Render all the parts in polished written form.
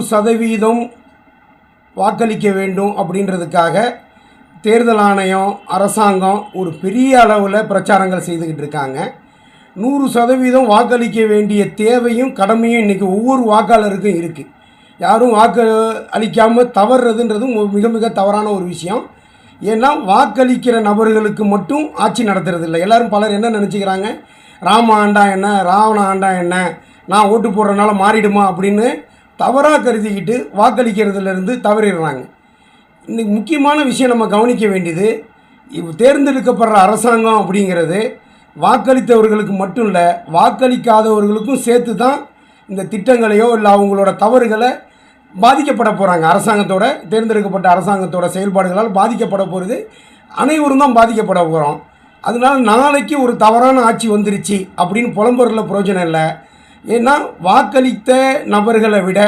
100% வாக்களிக்க வேண்டும் அப்படின்றதுக்காக தேர்தல் ஆணையம் அரசாங்கம் ஒரு பெரிய அளவில் பிரச்சாரங்கள் செய்துக்கிட்டு இருக்காங்க. 100% வாக்களிக்க வேண்டிய தேவையும் கடமையும் இன்றைக்கி ஒவ்வொரு வாக்காளருக்கும் இருக்குது. யாரும் வாக்கு அளிக்காமல் தவறுறதுன்றதும் மிக மிக தவறான ஒரு விஷயம். ஏன்னா வாக்களிக்கிற நபர்களுக்கு மட்டும் ஆட்சி நடத்துறதில்லை. எல்லோரும் பலர் என்ன நினச்சிக்கிறாங்க, ராம ஆண்டா என்ன, ராவண ஆண்டா என்ன, நான் ஓட்டு போடுறதுனால மாறிடுமா அப்படின்னு தவறாக கருதிக்கிட்டு வாக்களிக்கிறதுலேருந்து தவறிடுறாங்க. இன்றைக்கி முக்கியமான விஷயம் நம்ம கவனிக்க வேண்டியது, தேர்ந்தெடுக்கப்படுற அரசாங்கம் அப்படிங்கிறது வாக்களித்தவர்களுக்கு மட்டும் இல்லை, வாக்களிக்காதவர்களுக்கும் சேர்த்து தான் இந்த திட்டங்களையோ இல்லை அவங்களோட தவறுகளை பாதிக்கப்பட போகிறாங்க. அரசாங்கத்தோட தேர்ந்தெடுக்கப்பட்ட அரசாங்கத்தோட செயல்பாடுகளால் பாதிக்கப்பட போகிறது அனைவரும் தான் பாதிக்கப்பட போகிறோம். அதனால் நாளைக்கு ஒரு தவறான ஆட்சி வந்துருச்சு அப்படின்னு புலம்புறதுல பிரயோஜனம் இல்லை. ஏன்னா வாக்களித்த நபர்களை விட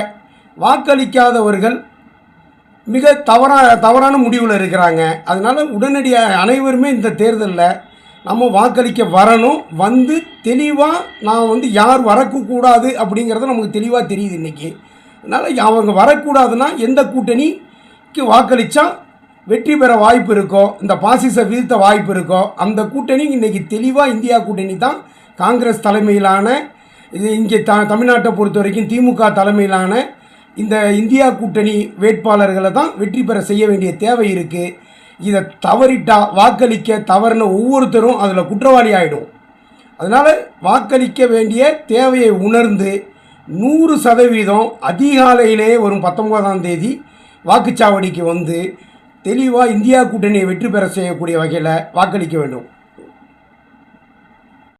வாக்களிக்காதவர்கள் மிக தவறான முடிவில் இருக்கிறாங்க. அதனால் உடனடியாக அனைவருமே இந்த தேர்தலில் நம்ம வாக்களிக்க வரணும். வந்து தெளிவாக நான் யார் வரக்கூடாது அப்படிங்கிறது நமக்கு தெளிவாக தெரியுது இன்றைக்கி. அதனால் அவங்க வரக்கூடாதுன்னா எந்த கூட்டணிக்கு வாக்களித்தா வெற்றி பெற வாய்ப்பு இருக்கோ, இந்த பாசிச வீழ்த்த வாய்ப்பு இருக்கோ, அந்த கூட்டணி இன்றைக்கி தெளிவாக இந்தியா கூட்டணி தான். காங்கிரஸ் தலைமையிலான இது இங்கே தமிழ்நாட்டை பொறுத்த வரைக்கும் திமுக தலைமையிலான இந்த இந்தியா கூட்டணி வேட்பாளர்களை தான் வெற்றி பெற செய்ய வேண்டிய தேவை இருக்குது. இதை தவறிட்டால் வாக்களிக்க தவறுன ஒவ்வொருத்தரும் அதில் குற்றவாளி ஆகிடும். அதனால் வாக்களிக்க வேண்டிய தேவையை உணர்ந்து 100% அதிகாலையிலே வரும் 19ஆம் தேதி வாக்குச்சாவடிக்கு வந்து தெளிவாக இந்தியா கூட்டணியை வெற்றி பெற செய்யக்கூடிய வகையில் வாக்களிக்க வேண்டும்.